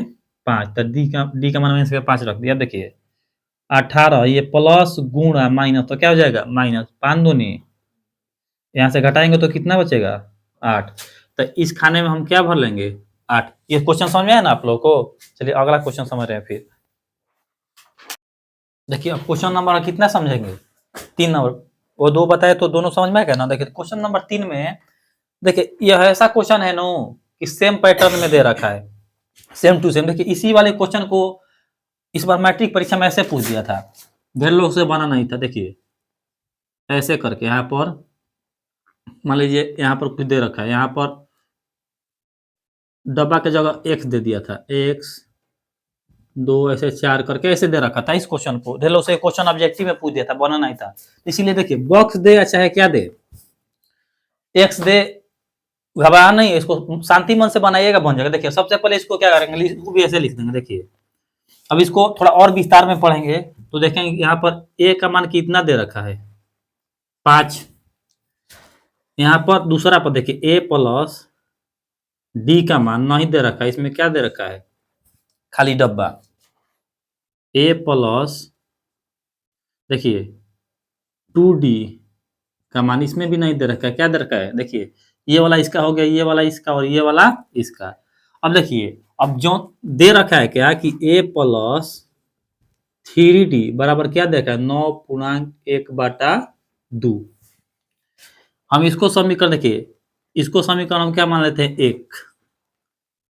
Speaker 1: 5, तो डी का मान माइनस के 5 रख दिया। देखिए 18 ये प्लस गुणा माइनस, तो क्या हो जाएगा, माइनस 5 दूनी, यहाँ से घटाएंगे तो कितना बचेगा, 8, तो इस खाने में हम क्या भर लेंगे, 8। ये क्वेश्चन समझ में आया ना आप लोगों को। चलिए अगला क्वेश्चन समझ रहे हैं फिर। देखिए अब क्वेश्चन नंबर कितना समझेंगे, 3 नंबर, वो 2 बताए तो दोनों समझ में आएगा ना। देखिए क्वेश्चन नंबर 3 में, देखिए यह ऐसा क्वेश्चन है नो कि सेम पैटर्न में दे रखा है, सेम टू सेम। देखिए इसी वाले क्वेश्चन को इस बार मैट्रिक परीक्षा में ऐसे पूछ दिया था, ढेर लोग से बना नहीं था। देखिए ऐसे करके यहाँ पर मान लीजिए यहाँ पर कुछ दे रखा है, यहाँ पर डब्बा के जगह x दे दिया था, x 2 ऐसे 4 करके ऐसे दे रखा था। इस क्वेश्चन को ढेर लोग से क्वेश्चन ऑब्जेक्टिव में पूछ दिया था, बना नहीं था। इसीलिए देखिए बॉक्स दे या चाहे क्या दे, x दे, घबरा नहीं, इसको शांति मन से बनाइएगा, बन जाएगा। देखिए सबसे पहले इसको क्या करेंगे, इसको भी ऐसे लिख देंगे। देखिए अब इसको थोड़ा और विस्तार में पढ़ेंगे तो देखेंगे यहाँ पर ए का मान कितना दे रखा है, 5। यहाँ पर दूसरा पर देखिए ए प्लस डी का मान नहीं दे रखा है, इसमें क्या दे रखा है, खाली डब्बा। ए प्लस देखिए 2D का मान इसमें भी नहीं दे रखा है, क्या दे रखा है, देखिए ये वाला इसका हो गया, ये वाला इसका और ये वाला इसका। अब देखिए अब जो दे रखा है क्या कि ए प्लस 3D बराबर क्या देखा है, 9.1/2। हम इसको समीकरण देखिए, इसको समीकरण हम क्या मान लेते हैं, 1।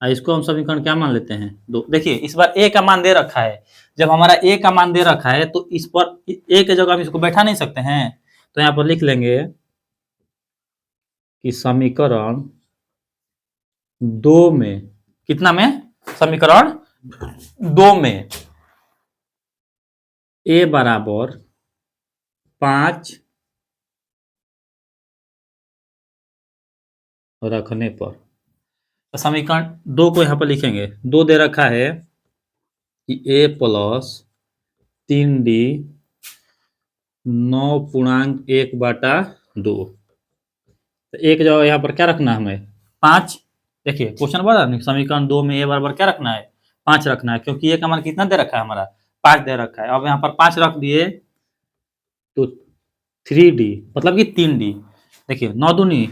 Speaker 1: इसको हम समीकरण क्या मान लेते हैं, 2। देखिए इस बार ए का मान दे रखा है, जब हमारा ए का मान दे रखा है तो इस पर ए के जगह हम इसको बैठा नहीं सकते हैं, तो यहाँ पर लिख लेंगे कि समीकरण 2 में, कितना में, समीकरण 2 में ए बराबर 5 रखने पर, तो समीकरण 2 को यहाँ पर लिखेंगे, 2 दे रखा है कि ए प्लस 3D 9.1/2, तो एक जगह यहाँ पर क्या रखना है हमें, 5। देखिए क्वेश्चन बता नहीं, समीकरण 2 में ए बराबर क्या रखना है, 5 रखना है, क्योंकि ए का मान कितना दे रखा है हमारा, 5 दे रखा है। अब यहाँ पर 5 रख दिए तो 3D मतलब कि 3D। देखिए 9 दूनी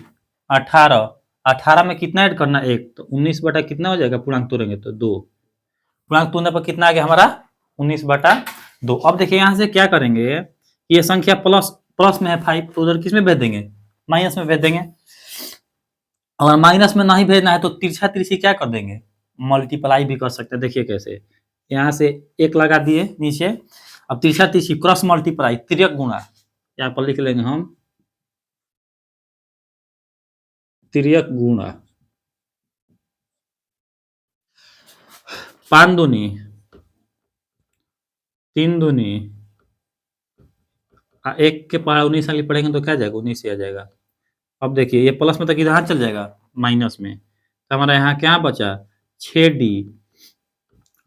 Speaker 1: 18, 18 में कितना ऐड करना, 1, तो 19 बटा कितना हो जाएगा, पूर्णांक तोड़ेंगे तो 2, पूर्णांक तोड़ने पर कितना आ गया हमारा, 19/2। अब देखिए यहाँ से क्या करेंगे, ये संख्या प्लस प्लस में है 5, तो उधर किस में भेज देंगे, माइनस में भेज देंगे। अगर माइनस में नहीं भेजना है तो तिरछा तिरछी क्या कर देंगे, मल्टीप्लाई भी कर सकते हैं। देखिए कैसे, यहाँ से 1 लगा दिए नीचे, अब तिरछा तिरछी क्रॉस मल्टीप्लाई, तिर्यक गुणा, यहाँ पर लिख लेंगे हम तिर्यक गुणा, 5 दूनी 3 दूनी 1 के पढ़ा 19 आगे पढ़ेंगे तो क्या जाएगा, 19 ही आ जाएगा। अब देखिए ये प्लस में तक इधर चल जाएगा माइनस में, तो हमारा यहाँ क्या बचा, 6D।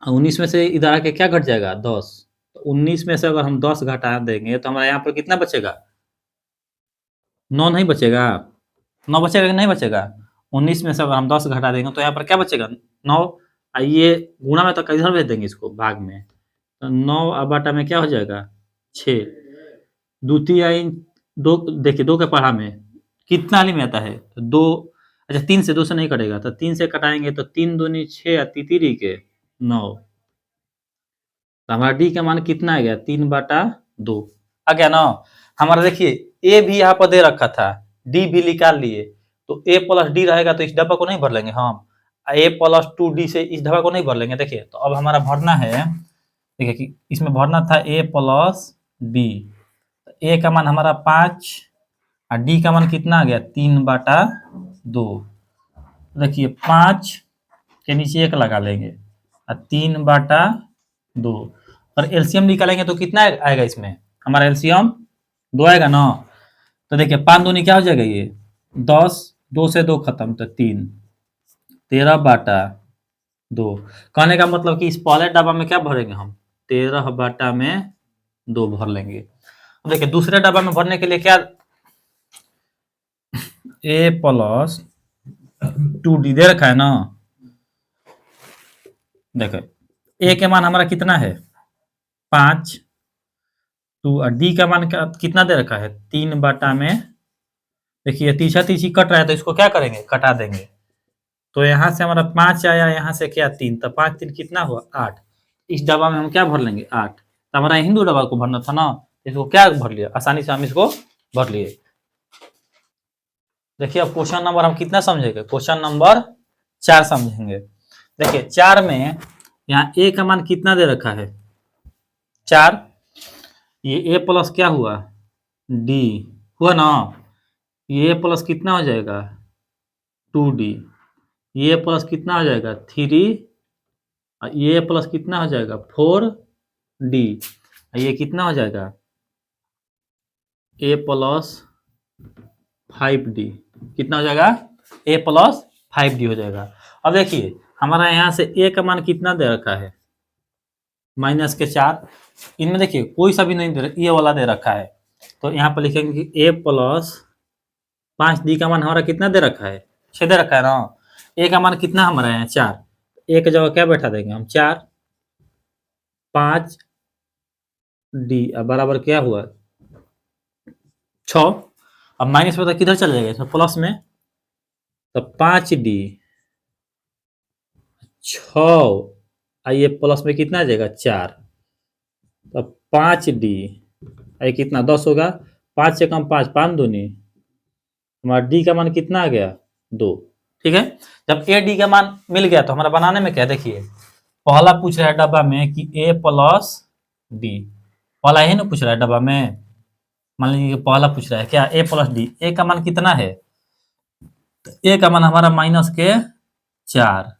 Speaker 1: 19 में से इधर आके क्या घट जाएगा, 10। तो 19 में से अगर हम 10 घटा देंगे तो हमारा यहाँ पर कितना बचेगा, 9 नहीं बचेगा, 9 बचेगा कि नहीं बचेगा। 19 में से अगर हम 10 घटा देंगे तो यहाँ पर क्या बचेगा, 9। आइए गुणा में तो किधर भेज देंगे इसको, भाग में, तो 9 बटा में क्या हो जाएगा, 6। द्वितीय 2, देखिए 2 के पढ़ा में कितना हाली में आता है, तो 2, अच्छा 3 से 2 से नहीं कटेगा, तो 3 से कटाएंगे तो 3 दूनी 6 और तितिरी के 9, तो हमारा डी का मान कितना आ गया, 3/2 आ गया ना। हमारा देखिए ए भी यहाँ पर दे रखा था, डी भी निकाल लिए, तो ए प्लस डी रहेगा तो इस डब्बा को नहीं भर लेंगे हम, ए प्लस 2D से इस डब्बा को नहीं भर लेंगे। देखिए तो अब हमारा भरना है, देखिए कि इसमें भरना था ए प्लस डी, ए का मान हमारा 5 और डी का मान कितना आ गया, 3/2। देखिए 5 के नीचे 1 लगा लेंगे और 3/2, और एलसीएम निकालेंगे तो कितना आएगा, इसमें हमारा एलसीएम 2 आएगा ना। तो देखिए 5 दूनी क्या हो जाएगा, ये 10, 2 से 2 खत्म तो 3, 13/2। कहने का मतलब कि इस पहले डब्बा में क्या भरेंगे हम, 13/2 भर लेंगे। देखिए दूसरे डब्बा में भरने के लिए क्या, ए प्लस 2D दे रखा है ना। देखो ए के मान हमारा कितना है, 5, 2 और डी का मान कितना दे रखा है, 3/में। देखिए तीसरा तीसरी कट रहा है तो इसको क्या करेंगे, कटा देंगे, तो यहाँ से हमारा 5 आया, यहाँ से क्या 3, तो 5 3 कितना हुआ, 8। इस डब्बा में हम क्या भर लेंगे, 8। तो हमारा हिंदू डब्बा को भरना था ना, इसको क्या भर लिया, आसानी से हम इसको भर लिए। देखिए अब क्वेश्चन नंबर हम कितना समझेंगे, क्वेश्चन नंबर 4 समझेंगे। देखिए 4 में यहाँ ए का मान कितना दे रखा है, 4। ये ए प्लस क्या हुआ, डी हुआ ना, ये प्लस कितना हो जाएगा, 2D, ये प्लस कितना हो जाएगा, 3, ये प्लस कितना हो जाएगा, 4D, ये कितना हो जाएगा, ए प्लस 5D, कितना हो जाएगा, ए प्लस 5D हो जाएगा। अब देखिए हमारा यहाँ से ए का मान कितना दे रखा है, माइनस के 4। इनमें देखिए कोई सा भी नहीं दे, ये वाला दे रखा है, तो यहाँ पर लिखेंगे कि a प्लस 5d का मान हमारा कितना दे रखा है, 6 दे रखा है ना। a का मान कितना हमारा है 4, a की जगह क्या बैठा देंगे हम 4, 5d अब बराबर क्या हुआ 6। अब माइनस में तो किधर चले जाएगा, इसमें प्लस में, तो 5d 6, आइए प्लस में कितना आ जाएगा 4, तो 5d ये कितना 10 होगा, 5 से कम 5, 5 दूनी, हमारा डी का मान कितना आ गया 2। ठीक है, जब ए डी का मान मिल गया तो हमारा बनाने में क्या, देखिए पहला पूछ रहा है डब्बा में कि ए प्लस डी, पहला यही ना पूछ रहा है डब्बा में, मान लीजिए पहला पूछ रहा है क्या ए प्लस डी, ए का मान कितना है, तो ए का मान हमारा माइनस के 4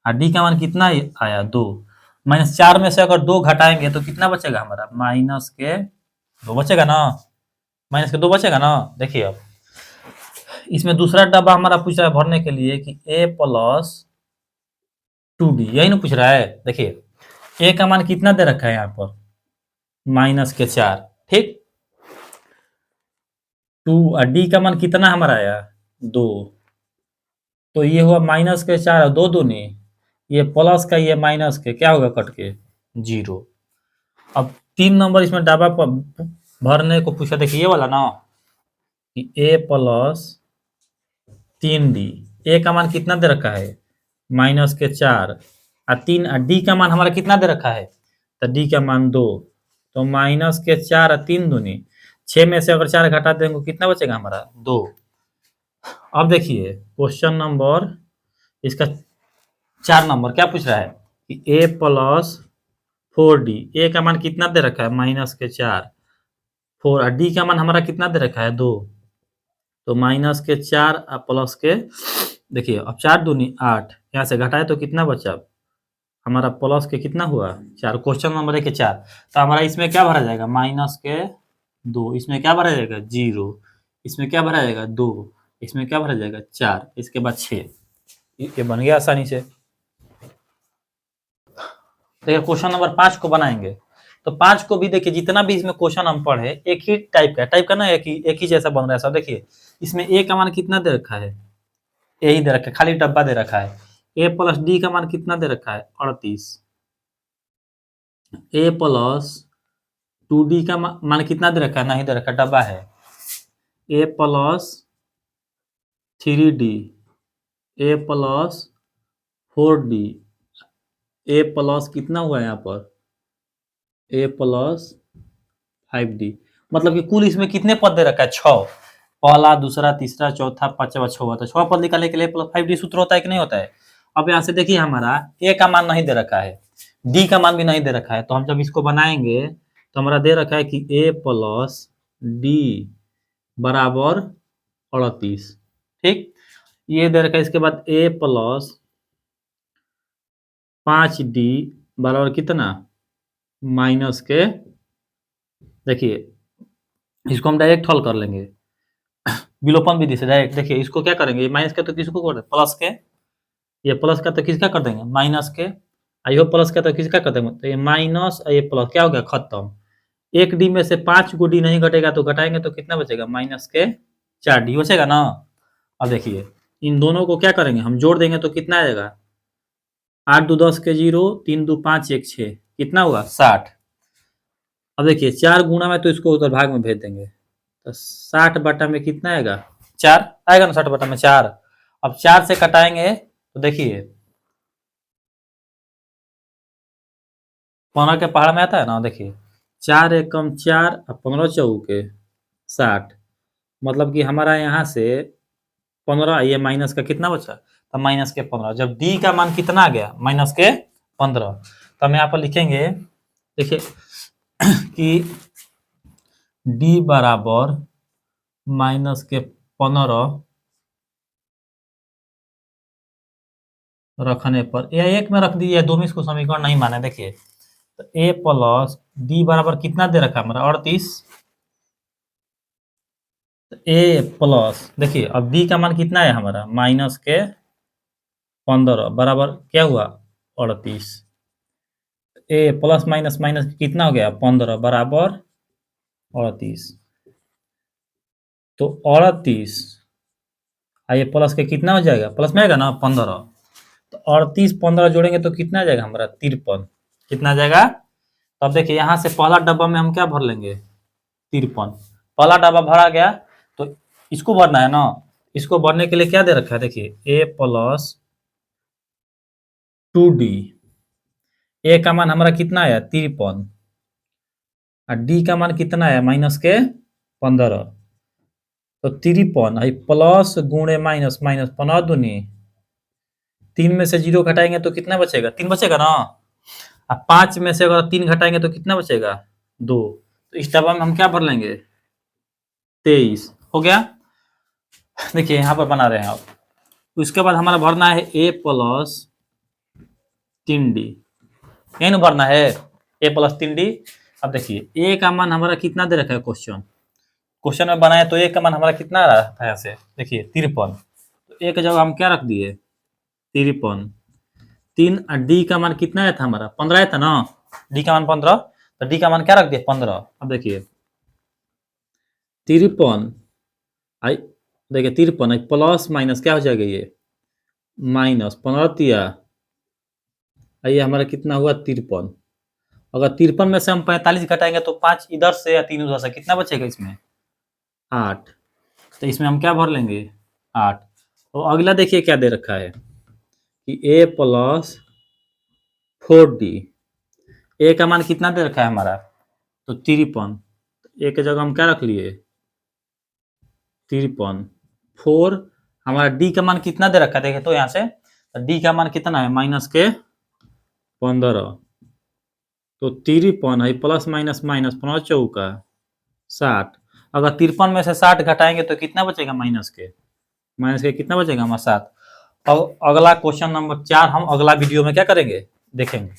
Speaker 1: और डी का मान कितना आया 2, माइनस 4 में से अगर 2 घटाएंगे तो कितना बचेगा हमारा माइनस के 2 बचेगा ना, माइनस के 2 बचेगा ना। देखिए अब इसमें दूसरा डब्बा हमारा पूछ रहा है भरने के लिए कि a प्लस 2d, यही ना पूछ रहा है। देखिए a का मान कितना दे रखा है यहाँ पर माइनस के 4, ठीक, 2 और d का मान कितना हमारा आया 2, तो ये हुआ माइनस के 4 और 2 दूनी, ये प्लस का ये माइनस के क्या होगा कट के 0। अब 3 नंबर इसमें डब्बा भरने को पूछा, देखिए ये वाला ना कि a प्लस 3d, ए का मान कितना दे रखा है माइनस के 4 और 3 और डी का मान हमारा कितना दे रखा है, तो डी का मान 2, तो माइनस के 4 और 3 दूनी 6 में से अगर 4 घटा देंगे कितना बचेगा हमारा 2। अब देखिए क्वेश्चन नंबर इसका 4 नंबर क्या पूछ रहा है कि ए प्लस 4d, ए का मान कितना दे रखा है माइनस के 4, 4 और डी का मान हमारा कितना दे रखा है 2, तो माइनस के 4 और प्लस के, देखिए अब 4 दूनी 8, यहाँ से घटाए तो कितना बचा हमारा प्लस के कितना हुआ 4, क्वेश्चन नंबर 1 के 4। तो हमारा इसमें क्या भरा जाएगा माइनस के 2, इसमें क्या भरा जाएगा 0, इसमें क्या भरा जाएगा 2, इसमें क्या भरा जाएगा 4, इसके बाद 6, ये बन गया आसानी से। देखिए क्वेश्चन नंबर 5 को बनाएंगे, तो 5 को भी देखिए जितना भी इसमें क्वेश्चन हम पढ़े एक ही टाइप का ना, एक ही जैसा बन रहा है सब। देखिए इसमें ए का मान कितना दे रखा है, ए ही दे रखा है, खाली डब्बा दे रखा है। ए प्लस डी का मान कितना दे रखा है 38, ए प्लस 2d का मान कितना दे रखा है, नहीं दे रखा, डब्बा है। A plus 3d, A plus 4d, A plus कितना हुआ यहाँ पर ए प्लस 5d, मतलब कि कुल इसमें कितने पद दे रखा है 6, पहला दूसरा तीसरा चौथा पांचवा छठा, तो 6 पद निकालने के लिए प्लस 5d सूत्र होता है कि नहीं होता है। अब यहाँ से देखिए हमारा ए का मान नहीं दे रखा है, डी का मान भी नहीं दे रखा है, तो हम जब इसको बनाएंगे तो हमारा दे रखा है कि ए प्लस डी बराबर 38, ठीक, ये दे रखा है। इसके बाद ए प्लस 5d बराबर कितना माइनस के, देखिए इसको हम डायरेक्ट हल कर लेंगे विलोपन विधि से डायरेक्ट। देखिए इसको क्या करेंगे, माइनस के तो किसको कर देंगे प्लस के, ये प्लस का तो किसका कर देंगे माइनस के, आइयो प्लस का तो किसका कर देंगे, तो ये माइनस और ये प्लस क्या हो गया खत्म। एक डी में से 5 को डी नहीं घटेगा तो घटाएंगे तो कितना बचेगा माइनस के 4d बचेगा ना। अब देखिए इन दोनों को क्या करेंगे हम जोड़ देंगे तो कितना आएगा 8 2 10 के 0, 3 2 5 1 6, कितना हुआ 60। अब देखिए 4 गुणा में तो इसको उधर भाग में भेज देंगे, तो 60 बटा में कितना आएगा 4 आएगा ना, 60 बटा में 4। अब 4 से कटाएंगे तो देखिए 15 के पहाड़ में आता है ना, देखिए 4 एकम 4 और 15 चौके 60, मतलब कि हमारा यहाँ से 15, ये माइनस का कितना बचा, तो माइनस के 15, जब डी का मान कितना आ गया माइनस के 15, तो हम यहाँ पर लिखेंगे देखिए कि डी बराबर माइनस के 15 रखने पर, या एक में रख दीजिए, दो में इसको समीकरण नहीं माने। देखिए तो ए प्लस डी बराबर कितना दे रखा है हमारा 38, ए प्लस देखिए अब बी का मान कितना है हमारा माइनस के 15 बराबर क्या हुआ 38, ए प्लस माइनस माइनस कितना हो गया 15 बराबर 38। तो 38 ये प्लस के कितना हो जाएगा, प्लस में आएगा ना 15। तो 38 15 जोड़ेंगे तो कितना आ जाएगा हमारा 53। कितना आ जाएगा। तो अब देखिए यहाँ से पहला डब्बा में हम क्या भर लेंगे 53। पहला डब्बा भरा गया तो इसको भरना है ना। इसको भरने के लिए क्या दे रखा है देखिए ए प्लस 2d। ए का मान हमारा कितना आया 53 और डी का मान कितना है माइनस के 15। तो 53 प्लस गुणे माइनस माइनस 15 दूनी 3 में से 0 घटाएंगे तो कितना बचेगा 3 बचेगा ना। अब 5 में से अगर 3 घटाएंगे तो कितना बचेगा 2। तो इस डब्बा में हम क्या भर लेंगे 23। हो गया। देखिए यहाँ पर बना रहे हैं आप। उसके बाद हमारा भरना है ए प्लस 3d। यही ना भरना है ए प्लस 3d। अब देखिए ए का मान हमारा कितना दे रखा है क्वेश्चन में बनाए तो ए का मान हमारा कितना आ रहा था यहाँ से देखिए 53। तो ए की जगह हम क्या रख दिए 53। 3 और डी का मान कितना आया था हमारा 15 आया था ना। डी का मान 15 तो डी का मान क्या रख दिया 15। अब देखिए 53 देखिए 53 प्लस माइनस क्या हो जाएगा ये माइनस 15 तिया ये हमारा कितना हुआ 53। अगर 53 में से हम 45 घटाएंगे तो 5 इधर से या 3 उधर से कितना बचेगा इसमें 8। तो इसमें हम क्या भर लेंगे 8। तो अगला देखिए क्या दे रखा है कि a प्लस 4d। ए का मान कितना दे रखा है हमारा तो 53। ए की जगह हम क्या रख लिए 53। 4 हमारा डी का मान कितना दे रखा है देखे तो यहाँ से डी का मान कितना है माइनस के 15। तो 53 प्लस माइनस माइनस 15 चौका 60। अगर 53 में से 60 घटाएंगे तो कितना बचेगा माइनस के कितना बचेगा हमारा 7। अब अगला क्वेश्चन नंबर 4 हम अगला वीडियो में क्या करेंगे देखेंगे।